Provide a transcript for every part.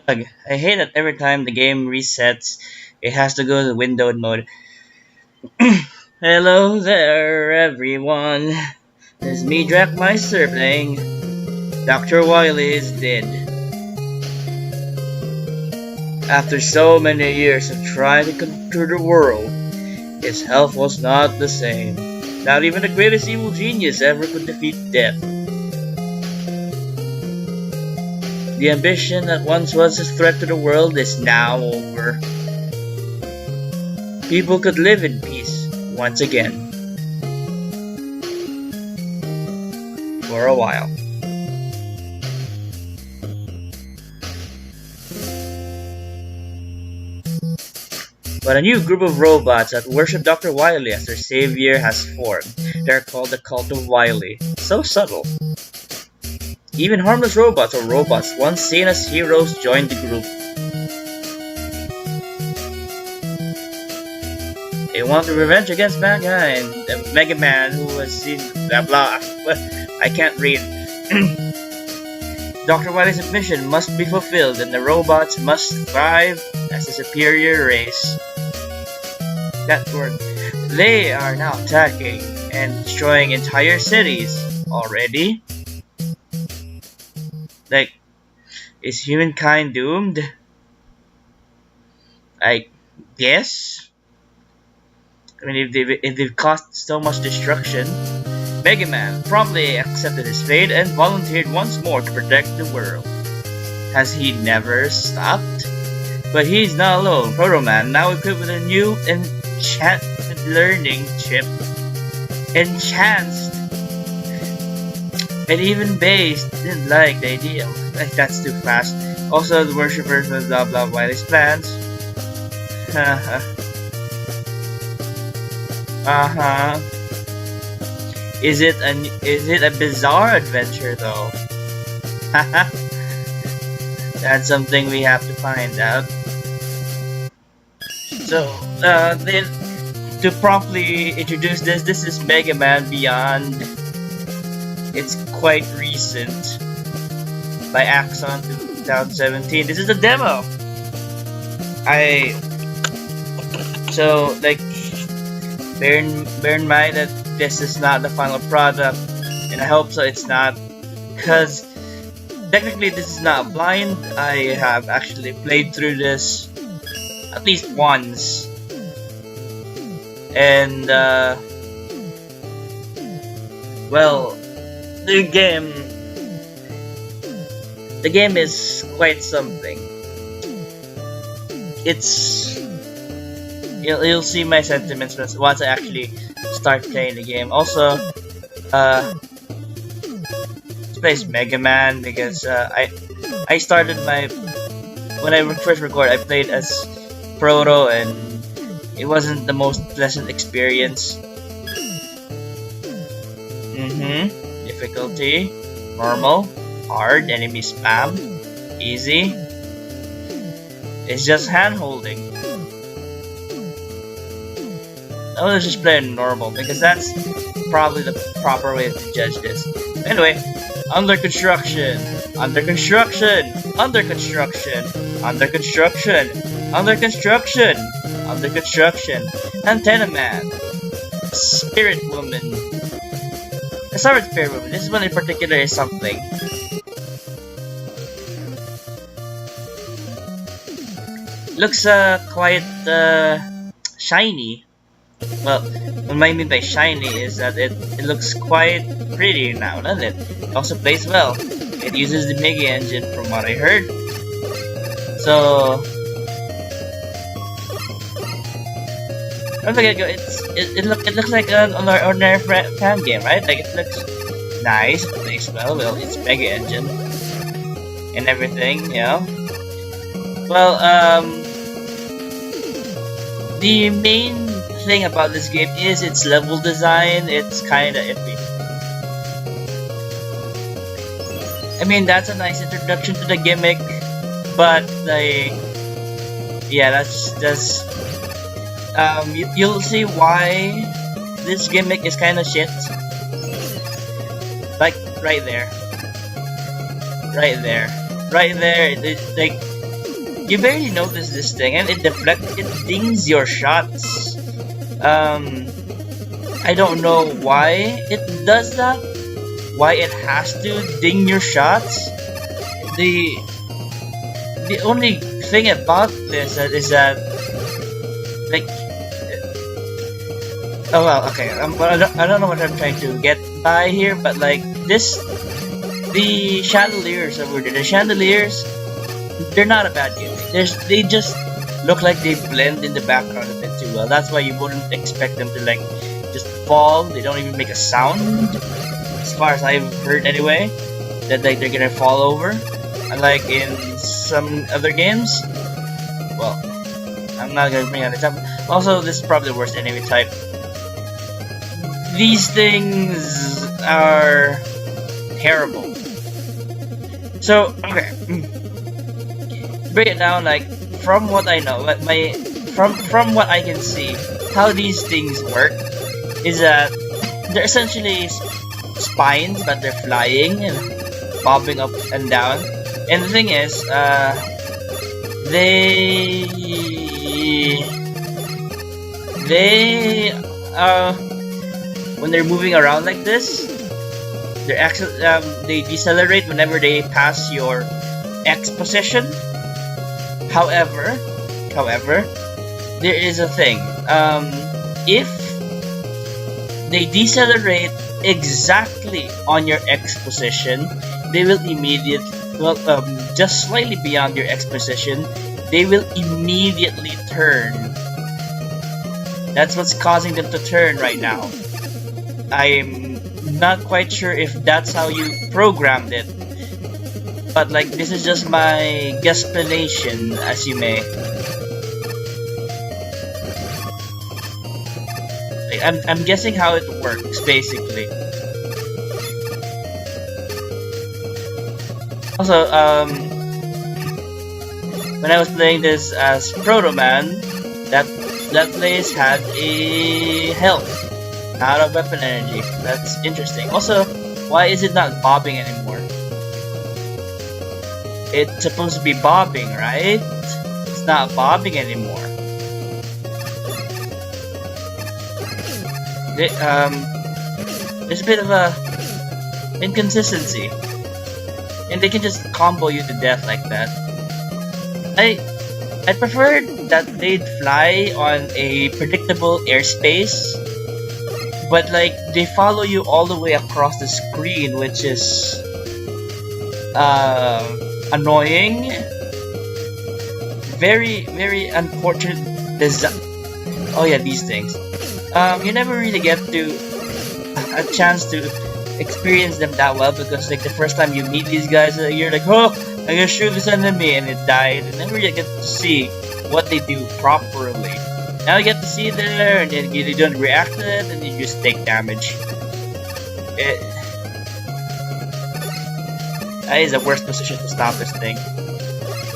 Ugh, I hate that every time the game resets, it has to go to windowed mode. Hello there, everyone. It's me, Drac, my sibling. Dr. Wily is dead. After so many years of trying to conquer the world, his health was not the same. Not even the greatest evil genius ever could defeat death. The ambition that once was a threat to the world is now over. People could live in peace once again. For a while. But a new group of robots that worship Dr. Wily as their savior has formed. They're called the Cult of Wily. So subtle. Even harmless robots or robots once seen as heroes joined the group. They want revenge against mankind. The Megaman who has seen blah blah. I can't read. Dr. Wily's mission must be fulfilled and the robots must thrive as a superior race. That word. They are now attacking and destroying entire cities already. Like, is humankind doomed? I guess. I mean, if they've caused so much destruction, Megaman promptly accepted his fate and volunteered once more to protect the world. Has he never stopped? But he's not alone. Proto Man, now equipped with a new enchantment learning chip, enhanced. And even Base didn't like the idea. Like, that's too fast. Also, the worshippers of blah blah Wily's plans. Is it a bizarre adventure though? That's something we have to find out. So, to properly introduce this is Mega Man Beyond. It's quite recent. By Axon 2017. This is a demo. So like bear in mind that this is not the final product, and I hope so it's not, because technically this is not blind. I have actually played through this at least once, and well, the game is quite something. It's you'll see my sentiments once I actually start playing the game. Also, let's play Mega Man because I started when I first recorded, I played as Proto and it wasn't the most pleasant experience. Difficulty, normal, hard, enemy spam, easy. It's just hand holding. I was just playing normal because that's probably the proper way to judge this. Anyway, under construction, under construction, under construction, under construction, under construction, under construction, Antenna Man, Spirit Woman. Let's start with Spirit Woman. This one in particular is something. Looks quite shiny. Well, what I mean by shiny is that it looks quite pretty now, doesn't it? It also plays well. It uses the Mega engine from what I heard. So don't forget, it looks like an ordinary fan game, right? Like, it looks nice, it plays well, it's Mega engine and everything, you know. Well, the main thing about this game is its level design. It's kinda iffy. I mean, that's a nice introduction to the gimmick, but like, yeah, that's you'll see why this gimmick is kinda shit. Like right there, right there. Like you barely notice this thing, and it dings your shots. I don't know why it does that. Why it has to ding your shots. The only thing about this is that, like, oh well, okay. I don't know what I'm trying to get by here, but like the chandeliers over there, the chandeliers, they're not a bad gimmick. They just look like they blend in the background a bit too well. That's why you wouldn't expect them to like just fall. They don't even make a sound, as far as I've heard anyway. That like they're gonna fall over, unlike in some other games. Well, I'm not gonna bring out this up. Also, this is probably the worst enemy type. These things are terrible. So, okay, break it down. Like, from what I know, from what I can see, how these things work is that they're essentially spines, but they're flying and bobbing up and down. And the thing is, when they're moving around like this, they decelerate whenever they pass your X position. However, there is a thing. If they decelerate exactly on your X position, they will just slightly beyond your X position, they will immediately turn. That's what's causing them to turn right now. I'm not quite sure if that's how you programmed it, but like, this is just my guesstimation, as you may. Like, I'm guessing how it works, basically. Also, when I was playing this as Proto Man, that place had a health, not a weapon energy. That's interesting. Also, why is it not bobbing anymore? It's supposed to be bobbing, right? It's not bobbing anymore. There's a bit of a inconsistency, and they can just combo you to death like that. I preferred that they'd fly on a predictable airspace, but like, they follow you all the way across the screen, which is annoying. Very, very unfortunate design. Oh yeah, these things. You never really get a chance to experience them that well, because like the first time you meet these guys, you're like, oh, I'm gonna shoot this enemy, and it died, and never really get to see what they do properly. Now you get to see it there, and then you don't react to it, and you just take damage. That is the worst position to stop this thing.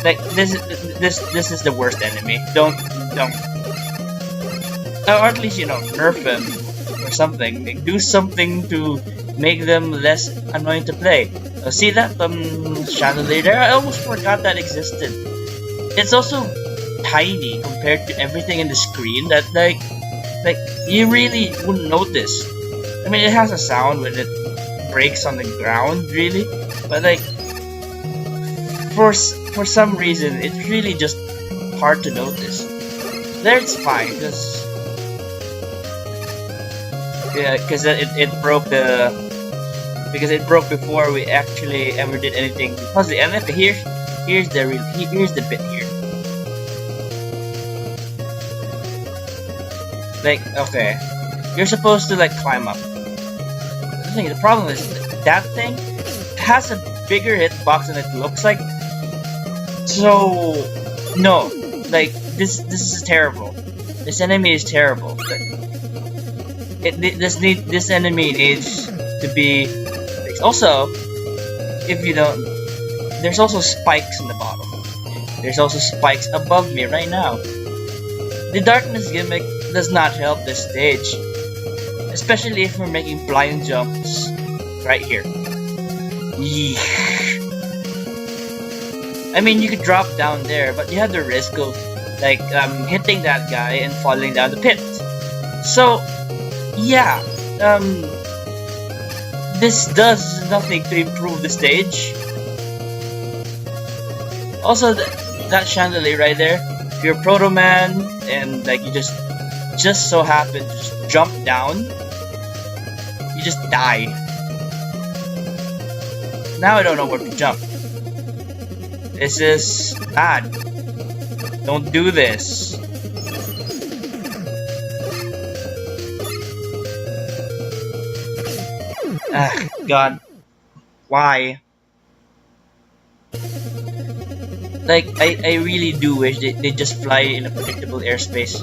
Like, this is the worst enemy. Don't. Or at least, nerf him or something. Like, do something to make them less annoying to play. See that chandelier there? I almost forgot that existed. It's also tiny compared to everything in the screen that like you really wouldn't notice. I mean, it has a sound when it breaks on the ground, really, but like for some reason it's really just hard to notice. There it's fine, because it broke before we actually ever did anything. Plus the MF here's the bit here. Like, okay, you're supposed to like climb up. The problem is that thing has a bigger hitbox than it looks like. So no, like this is terrible. This enemy is terrible. This enemy needs to be fixed. Also, if you don't, there's also spikes in the bottom. There's also spikes above me right now. The darkness gimmick does not help this stage, especially if we're making blind jumps right here. I mean, you could drop down there, but you have the risk of like hitting that guy and falling down the pit. So yeah, this does nothing to improve the stage. Also, that chandelier right there, if you're Proto Man and like you just so happen to just jump down, you just die. Now I don't know where to jump. This is bad. Don't do this. Ah, God. Why? Like, I really do wish they just fly in a predictable airspace.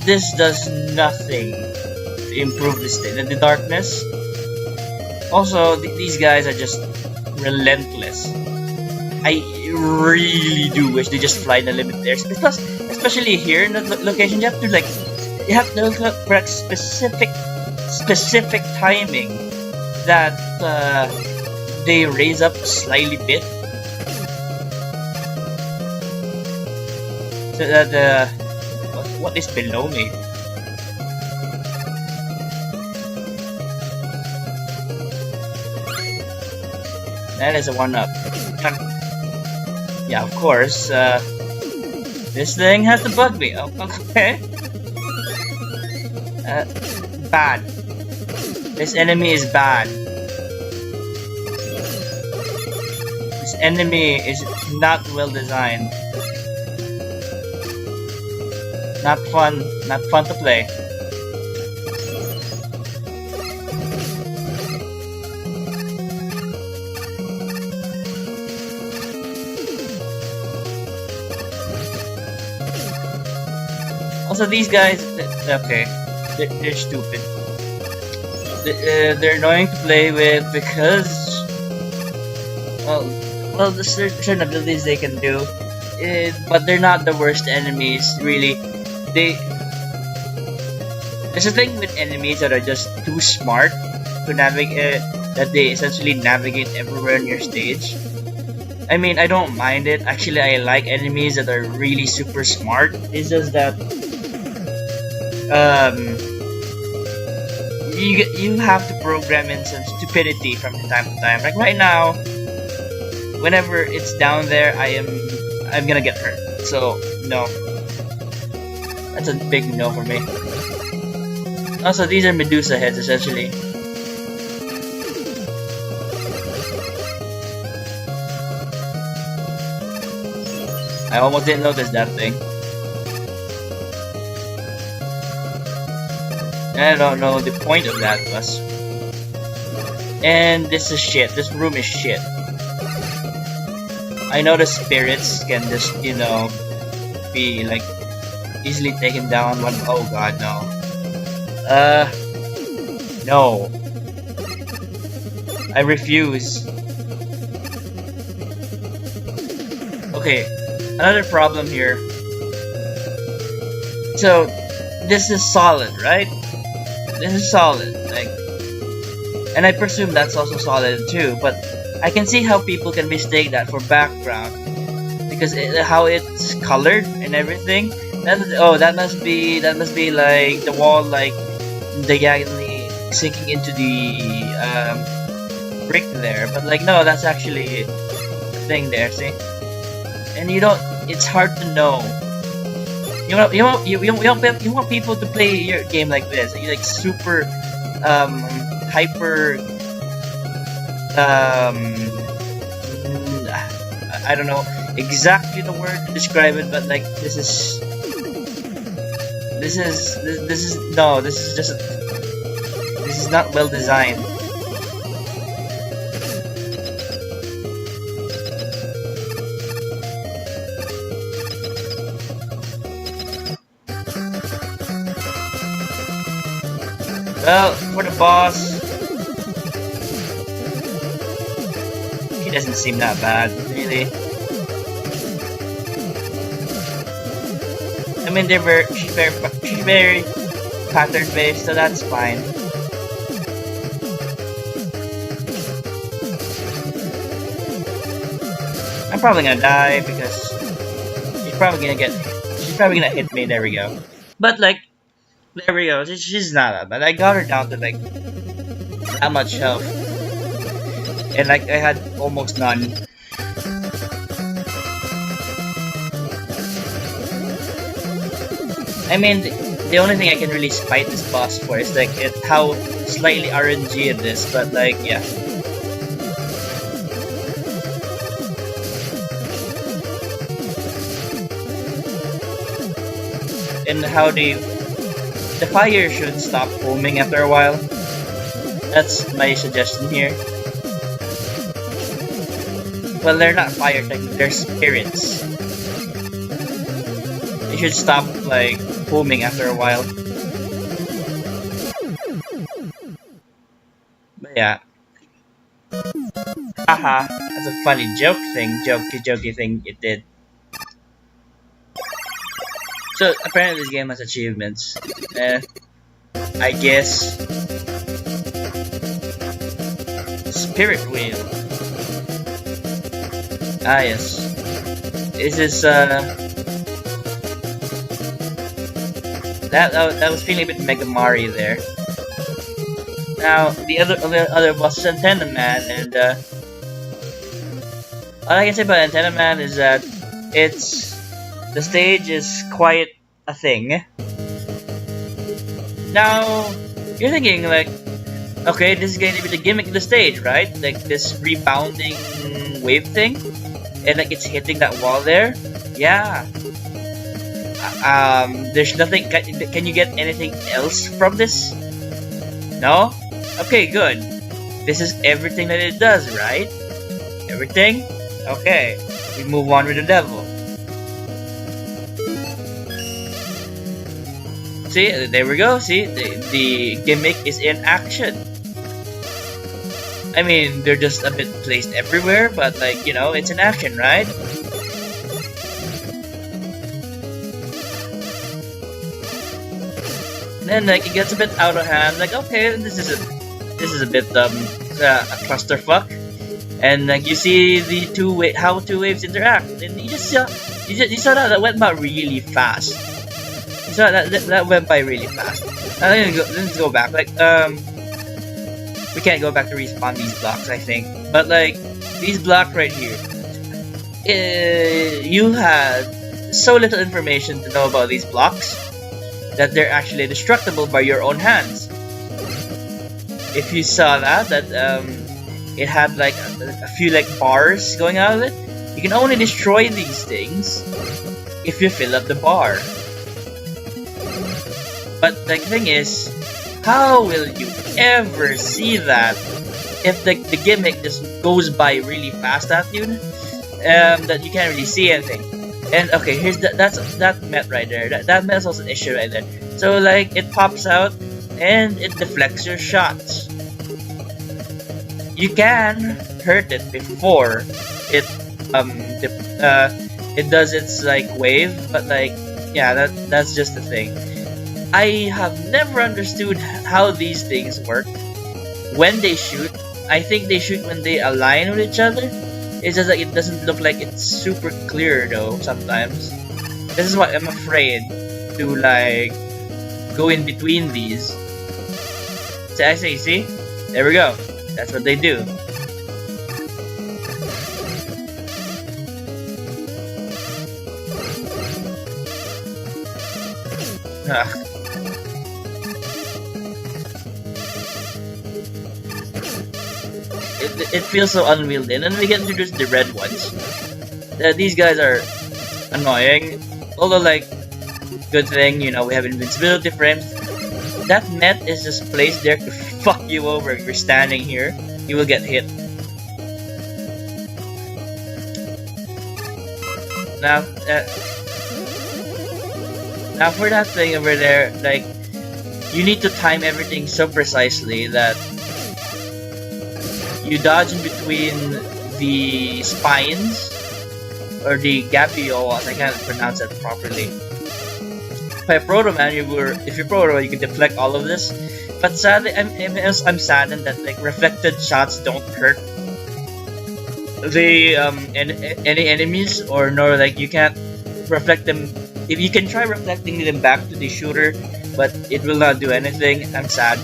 This does nothing to improve the darkness. Also, these guys are just relentless. I really do wish they just fly in a limited airspace. Plus, especially here in the location, you have to look for a specific timing that they raise up slightly bit, so that what is below me? That is a 1-up. Yeah, of course. This thing has to bug me. Oh, okay. Bad. This enemy is bad. This enemy is not well designed. Not fun to play. Also, these guys, okay, they're stupid. They're annoying to play with because, well, there's certain abilities they can do, but they're not the worst enemies, really. There's a thing with enemies that are just too smart to navigate, that they essentially navigate everywhere on your stage. I mean, I don't mind it. Actually, I like enemies that are really super smart. It's just that you have to program in some stupidity from time to time. Like right now, whenever it's down there, I'm gonna get hurt. So no, that's a big no for me. Also, these are Medusa heads essentially. I almost didn't notice that thing. I don't know the point of that was. And this is shit. This room is shit. I know the spirits can just, you know, be like easily taken down. Oh god, no. No. I refuse. Okay, another problem here. So, this is solid, right? This is solid, like, and I presume that's also solid too. But I can see how people can mistake that for background because how it's colored and everything. That must be like the wall, like diagonally sinking into the brick there. But like, no, that's actually the thing there. See, and you don't. It's hard to know. You want people to play your game like this, like super hyper I don't know exactly the word to describe it, but like this is not well designed. Well, for the boss, he doesn't seem that bad, really. I mean, she's very pattern based, so that's fine. I'm probably gonna die because she's probably gonna hit me. There we go. But like, there we go. She's not that bad. I got her down to like that much health, and like I had almost none. I mean, the only thing I can really spite this boss for is like how slightly RNG it is, but like, yeah. And how the fire should stop foaming after a while. That's my suggestion here. Well, they're not fire technically, they're spirits. They should stop like foaming after a while. But yeah. Haha, that's a funny jokey thing it did. So apparently this game has achievements. I guess. Spirit Wheel. Ah yes. This is that was feeling a bit Megamari there. Now the other boss is Antenna Man, and all I can say about Antenna Man is that the stage is quite a thing. Now you're thinking like, okay, this is going to be the gimmick of the stage, right? Like this rebounding wave thing, and like it's hitting that wall there. Yeah. There's nothing. Can you get anything else from this? No? Okay, good. This is everything that it does, right? Everything? Okay. We move on with the devil. See, there we go. See, the gimmick is in action. I mean, they're just a bit placed everywhere, but like, you know, it's in action, right? Then like it gets a bit out of hand. Like, okay, this is a bit a clusterfuck, and like you see the how two waves interact, and you saw that went by really fast. You saw that went by really fast. Now let's go back. Like we can't go back to respawn these blocks, I think, but like these blocks right here, you had so little information to know about these blocks that they're actually destructible by your own hands. If you saw that it had like a few like bars going out of it, you can only destroy these things if you fill up the bar. But the thing is, how will you ever see that if the gimmick just goes by really fast at you, that you can't really see anything? And okay, here's that met right there. That met is also an issue right there. So like it pops out and it deflects your shots. You can hurt it before it does its like wave, but like yeah, that's just the thing. I have never understood how these things work. When they shoot, I think they shoot when they align with each other. It's just like it doesn't look like it's super clear though sometimes. This is why I'm afraid to like go in between these. So I say, see? There we go. That's what they do. Ugh. It feels so unwieldy, and then we get introduced to the red ones. These guys are annoying, although like, good thing, you know, we have invincibility frames. That net is just placed there to fuck you over. If you're standing here, you will get hit. Now for that thing over there, like, you need to time everything so precisely that you dodge in between the spines or the gabiolas. I can't pronounce that properly. By Proto Man, if you're Proto Man, you can deflect all of this. But sadly, I'm saddened that like reflected shots don't hurt the any enemies, or nor like you can't reflect them. If you can try reflecting them back to the shooter, but it will not do anything. I'm sad.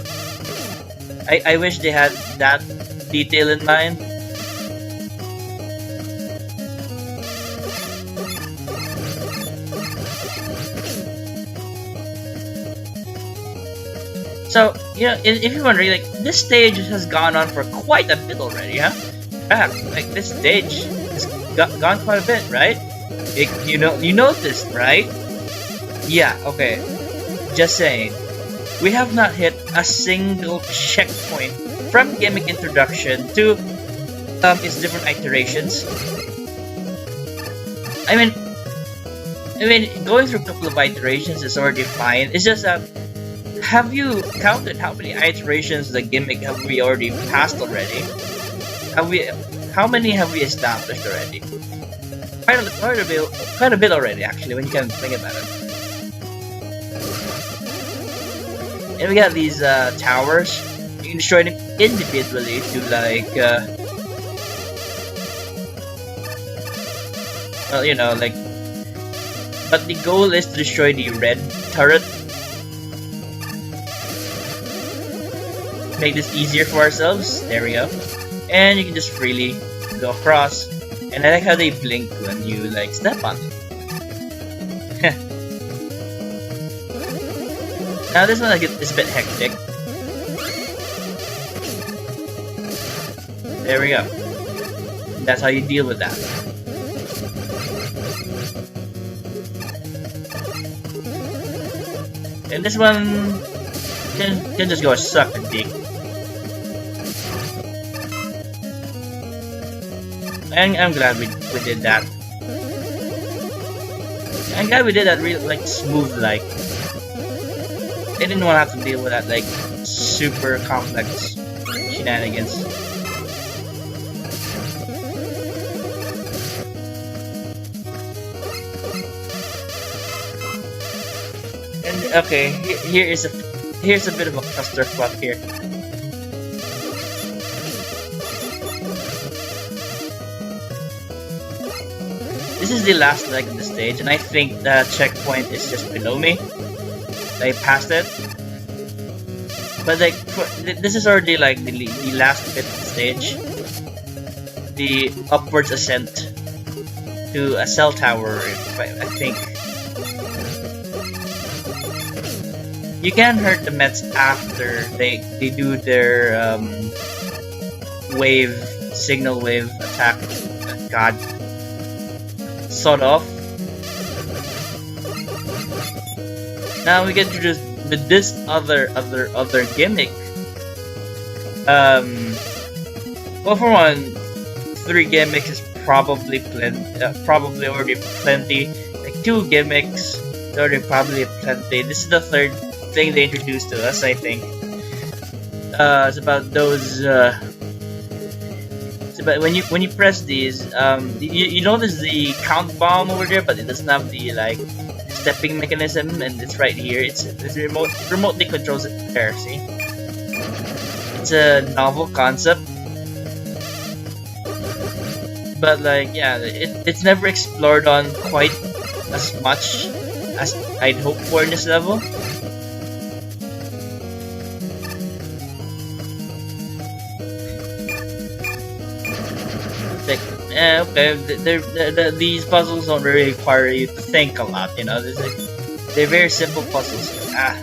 I wish they had that detail in mind. So, you know, if you're wondering, like, this stage has gone on for quite a bit already, huh? Yeah, like, this stage has gone quite a bit, right? You noticed, right? Yeah, okay. Just saying. We have not hit a single checkpoint from gimmick introduction to its different iterations. I mean, going through a couple of iterations is already fine. It's just that, have you counted how many iterations of the gimmick have we already passed already? How many have we established already? Quite a bit already, actually, when you can think about it. And we got these towers. You can destroy them individually to like, well, you know, like. But the goal is to destroy the red turret. Make this easier for ourselves. There we go. And you can just freely go across. And I like how they blink when you like step on it. Now this one is a bit hectic. There we go. That's how you deal with that. And this one can just go suck a dick. And I'm glad we did that. I'm glad we did that real like smooth like. I didn't want to have to deal with that like super complex shenanigans. And okay, here's a bit of a clusterfuck here. This is the last leg of the stage, and I think the checkpoint is just below me. I passed it, but like this is already like the last bit of the stage, the upwards ascent to a cell tower. I think you can hurt the Mets after they do their signal wave attack. God, sort of. Now we get introduced with this other gimmick. Well, for one, 3 gimmicks is probably probably already plenty. Like 2 gimmicks is already probably plenty. This is the 3rd thing they introduced to us, I think. It's about those. It's about when you press these. You notice the count bomb over there, but it doesn't have the like stepping mechanism, and it's right here. It's remotely controls it there. See, it's a novel concept, but like yeah, it's never explored on quite as much as I'd hope for in this level. Like, okay, these puzzles don't really require you to think a lot, you know. They're very simple puzzles. Ah.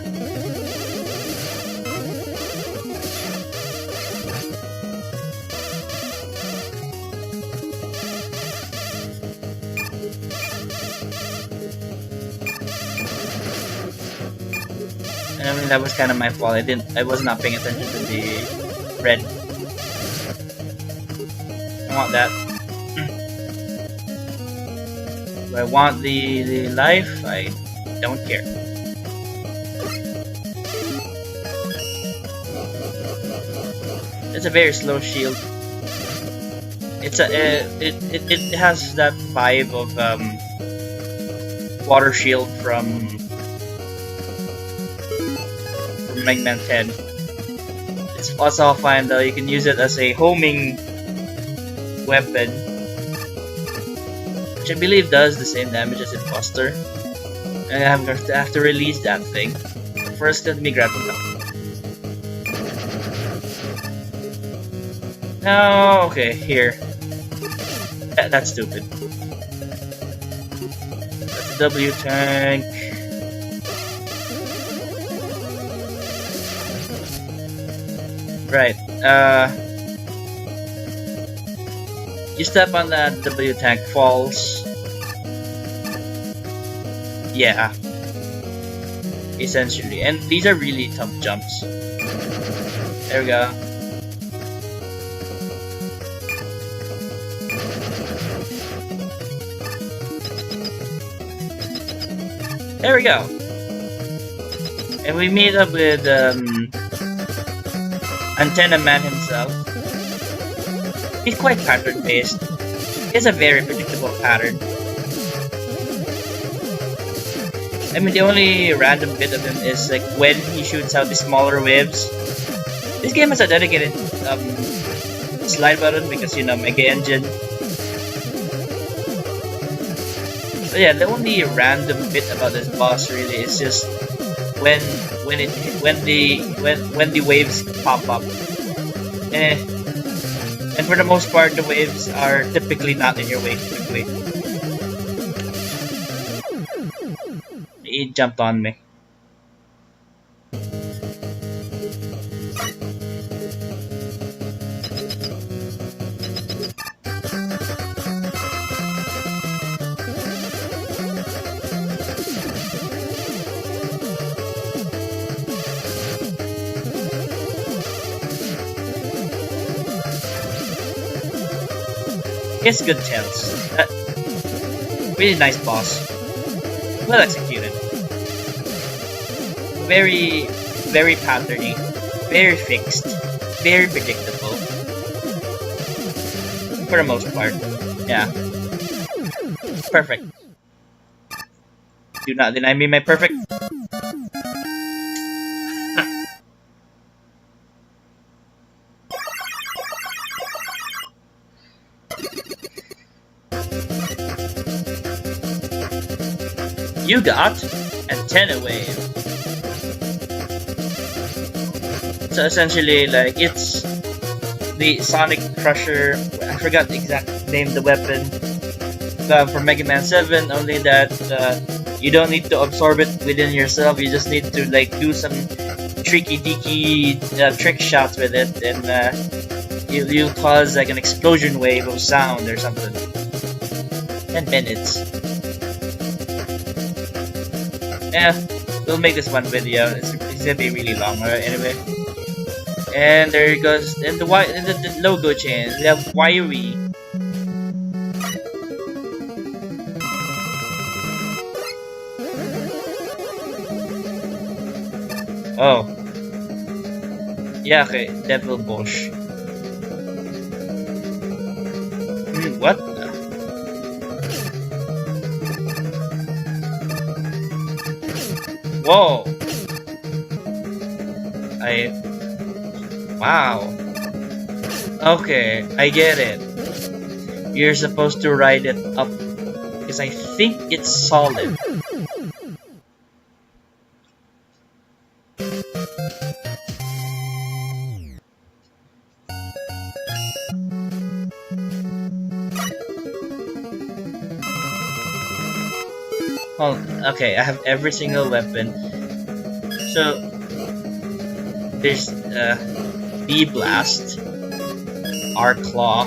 I mean, that was kind of my fault. I was not paying attention to the red. I want that. Do I want the life? I don't care. It's a very slow shield. It's it has that vibe of water shield from Megaman 10. It's also fine though. You can use it as a homing weapon, which I believe does the same damage as Imposter. And I have to release that thing. But first, let me grab the cup. Oh, okay, here. That's stupid. That's the W tank. Right. You step on that W tank, falls. Yeah. Essentially. And these are really tough jumps. There we go. There we go. And we meet up with Antenna Man himself. He's quite pattern based. He has a very predictable pattern. I mean, the only random bit of him is like when he shoots out the smaller waves. This game has a dedicated slide button because, you know, Mega Engine. But yeah, the only random bit about this boss really is just when the waves pop up. And for the most part, the waves are typically not in your way typically. He jumped on me. It's good tails. Really nice boss. Well executed. Very, very patterny. Very fixed. Very predictable. For the most part. Yeah. Perfect. Do not deny me my perfect. You got Antenna Wave. So essentially, like, it's the Sonic Crusher. I forgot the exact name of the weapon from Mega Man 7. Only that you don't need to absorb it within yourself. You just need to like do some tricky deaky trick shots with it, and you'll cause like an explosion wave of sound or something. 10 minutes. Yeah, we'll make this one video. It's gonna be really long, alright? Anyway, and there it goes. And the logo change. We have wiry. Oh, yeah. Okay, Devil Bush. What? Whoa! Wow. Okay, I get it. You're supposed to ride it up because I think it's solid. Oh, okay, I have every single weapon. So there's B-Blast, R-Claw,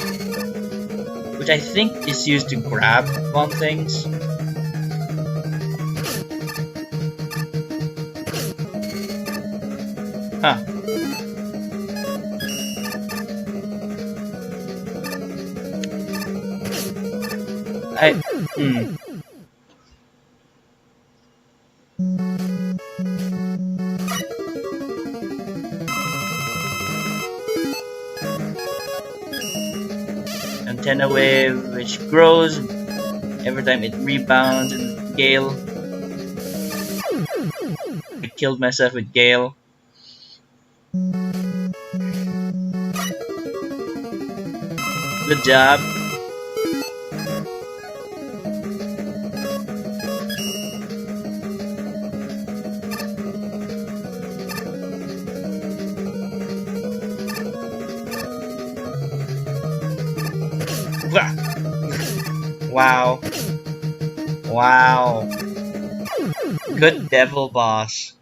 which I think is used to grab on things. Huh. Antenna Wave, which grows every time it rebounds, and Gale. I killed myself with Gale. Good job. Wow. Wow. Good devil boss.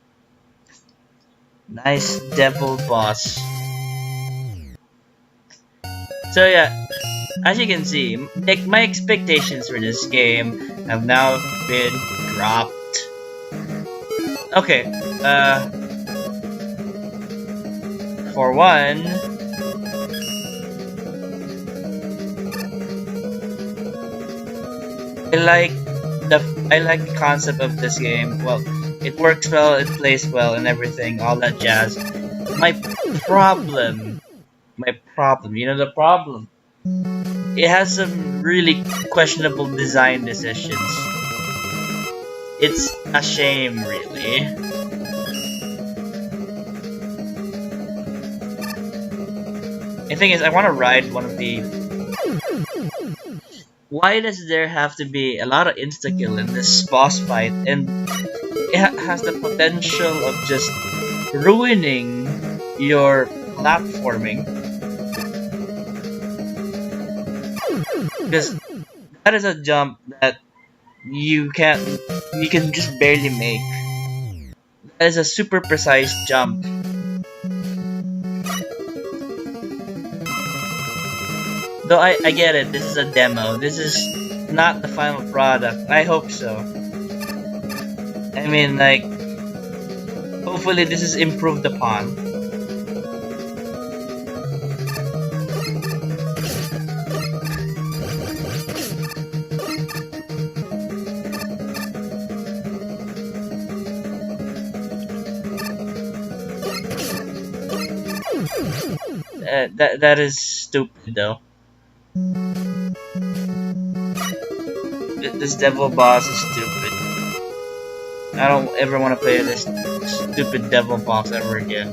Nice devil boss. So yeah, as you can see, like my expectations for this game have now been dropped. Okay, for one, I like the concept of this game. Well, it works well, it plays well, and everything, all that jazz. My problem, you know the problem? It has some really questionable design decisions. It's a shame, really. The thing is, I want to ride one of the... Why does there have to be a lot of insta-kill in this boss fight? And it has the potential of just ruining your platforming. Because that is a jump that you can just barely make. That is a super precise jump. Though I get it, this is a demo. This is not the final product. I hope so. I mean, like, hopefully this is improved upon. That is stupid though. This devil boss is stupid. I don't ever want to play this stupid devil boss ever again.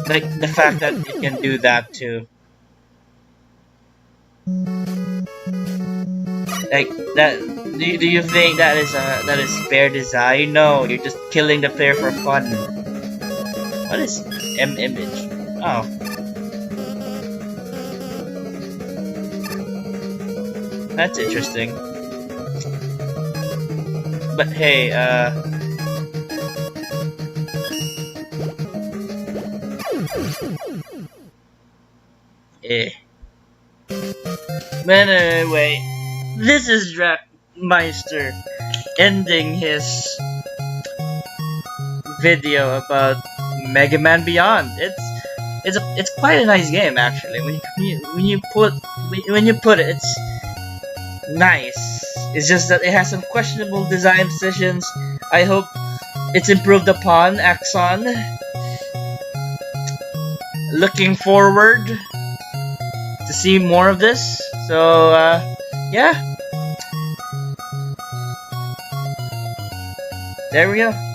Like the fact that it can do that too. Like that. Do you think that is fair design? No, you're just killing the player for fun. What is image? Oh. That's interesting. But hey, But anyway, this is Drakmeister ending his video about Megaman Beyond. It's quite a nice game actually. When you put it, it's nice. It's just that it has some questionable design decisions. I hope it's improved upon. Axon. Looking forward to see more of this. So yeah. There we go.